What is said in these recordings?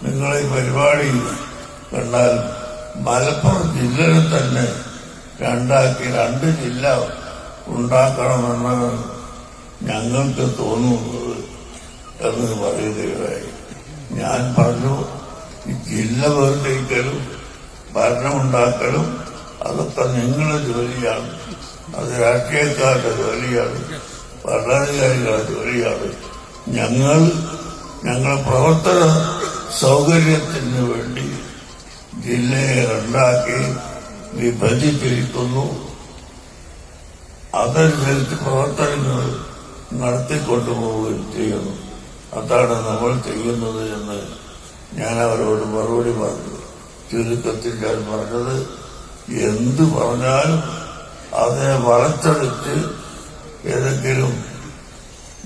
നിങ്ങളെ പരിപാടി കണ്ടാൽ മലപ്പുറം ജില്ലയിൽ തന്നെ രണ്ടാക്കി 2 ജില്ല ഉണ്ടാക്കണമെന്നാണ് ഞങ്ങൾക്ക് തോന്നുന്നത് എന്ന് പറയുകയായി. ഞാൻ പറഞ്ഞു, ഈ ജില്ല വേർതിരിക്കലും ഭരണമുണ്ടാക്കലും അതൊക്കെ നിങ്ങളുടെ ജോലിയാണ്, അത് രാഷ്ട്രീയക്കാരുടെ ജോലിയാണ്, ഭരണാധികാരികളുടെ ജോലിയാണ്. ഞങ്ങൾ പ്രവർത്തന സൗകര്യത്തിന് വേണ്ടി ജില്ലയെ 2 വിഭജിച്ചിരിക്കുന്നു. അതനുസരിച്ച് പ്രവർത്തനങ്ങൾ നടത്തിക്കൊണ്ടുപോവുകയും ചെയ്യുന്നു. അതാണ് നമ്മൾ ചെയ്യുന്നത് എന്ന് ഞാൻ അവരോട് മറുപടി പറഞ്ഞു. ചുരുക്കത്തിൽ ഞാൻ പറഞ്ഞത്, എന്ത് പറഞ്ഞാലും അതിനെ വളച്ചെടുത്ത് ഏതെങ്കിലും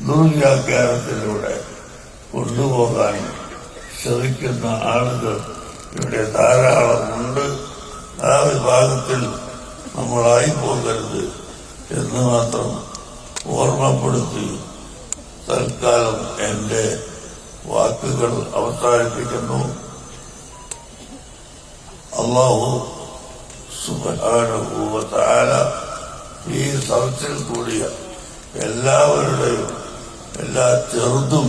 ദുർവ്യാഖ്യാനത്തിലൂടെ കൊണ്ടുപോകാൻ ശ്രമിക്കുന്ന ആളുകൾ ഇവിടെ ധാരാളമുണ്ട്. ആ വിഭാഗത്തിൽ നമ്മളായി പോകരുത് എന്ന് മാത്രം ഓർമ്മപ്പെടുത്തി തൽക്കാലം എന്റെ വാക്കുകൾ അവസാനിപ്പിക്കുന്നു. അല്ലാഹു സുബ്ഹാനഹു വ തആല ഈ സദസ്സിൽ കൂടിയ എല്ലാവരുടെയും എല്ലാ ചെറുതും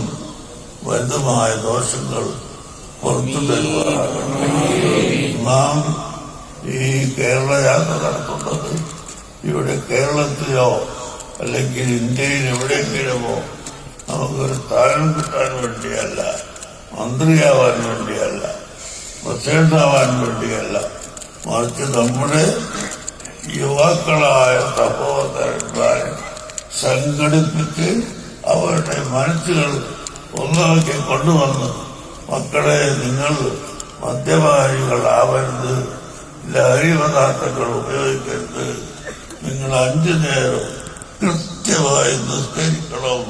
വലുതുമായ ദോഷങ്ങൾ പുറത്തു തരുവാനാകണം. നാം ഈ കേരള യാത്ര നടത്തുന്നത് ഇവിടെ കേരളത്തിലോ അല്ലെങ്കിൽ ഇന്ത്യയിൽ എവിടെയെങ്കിലുമോ നമുക്കൊരു സ്ഥാനം കിട്ടാൻ വേണ്ടിയല്ല, മന്ത്രിയാവാൻ വേണ്ടിയല്ല, പ്രസിഡന്റാവാൻ വേണ്ടിയല്ല, മറിച്ച് നമ്മുടെ യുവാക്കളായ സഹോദരന്മാരെ സംഘടിപ്പിച്ച് അവരുടെ മനസ്സുകൾ ഒന്നാക്കി കൊണ്ടുവന്ന്, മക്കളെ നിങ്ങൾ മദ്യപാനികളാവരുത്, ലഹരി പദാർത്ഥങ്ങൾ ഉപയോഗിക്കരുത്, നിങ്ങൾ 5 നേരം കൃത്യമായി നിസ്കരിക്കണം,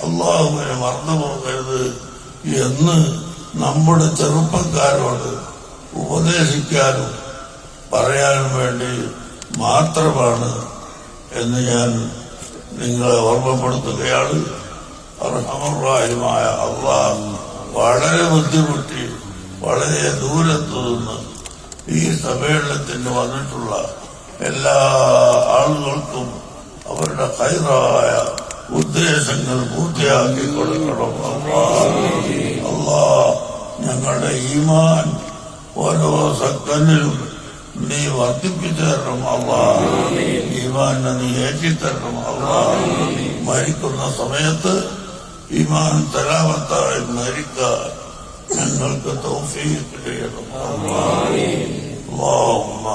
അള്ളാഹുവിനെ മറന്നുപോകരുത് എന്ന് നമ്മുടെ ചെറുപ്പക്കാരോട് ഉപദേശിക്കാനും പറയാനും വേണ്ടി മാത്രമാണ് എന്ന് ഞാൻ നിങ്ങളെ ഓർമ്മപ്പെടുത്തുകയാണ്. അർഹമർറാഹിമായ അല്ലാഹ് വളരെ ബുദ്ധിമുട്ടി വളരെ ദൂരത്തു നിന്ന് ഈ സമ്മേളനത്തിന് വന്നിട്ടുള്ള എല്ലാ ആളുകൾക്കും അവരുടെ ഖൈറായ ഉദ്ദേശങ്ങൾ പൂർത്തിയാക്കി കൊടുക്കണം. അല്ലാഹ് ഞങ്ങളുടെ ഈമാൻ ഓരോ സെക്കൻഡിലും നീ വർദ്ധിപ്പിച്ചു തരണം. അല്ലാഹ് ഈമാനെ നീ ഏറ്റിത്തരണം. അല്ലാഹ് മരിക്കുന്ന സമയത്ത് ഈമാൻ സലാമത്തായി മരിക്കാൻ ഞങ്ങൾക്ക് തൗഫീഖ് ചെയ്യണം. اللهم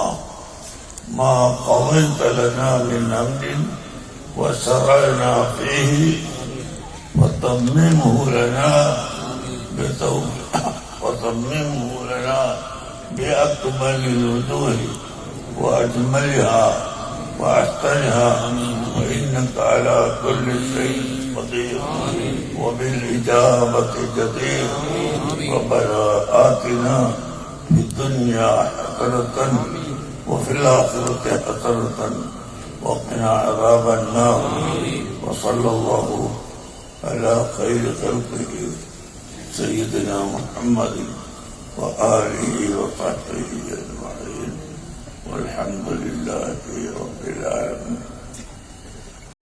ما قضيت لنا من أمر وشرعنا فيه وتممه لنا بأكمل الوجوه وأجملها وأحسنها وإنك على كل شيء قدير وبالإجابة جدير. ربنا آتنا في الدنيا حسنة وفي الآخرة حسنة وقنا عذاب النار. وصلى الله على خير خلقه سيدنا محمد وآله وصحبه أجمعين والحمد لله رب العالمين.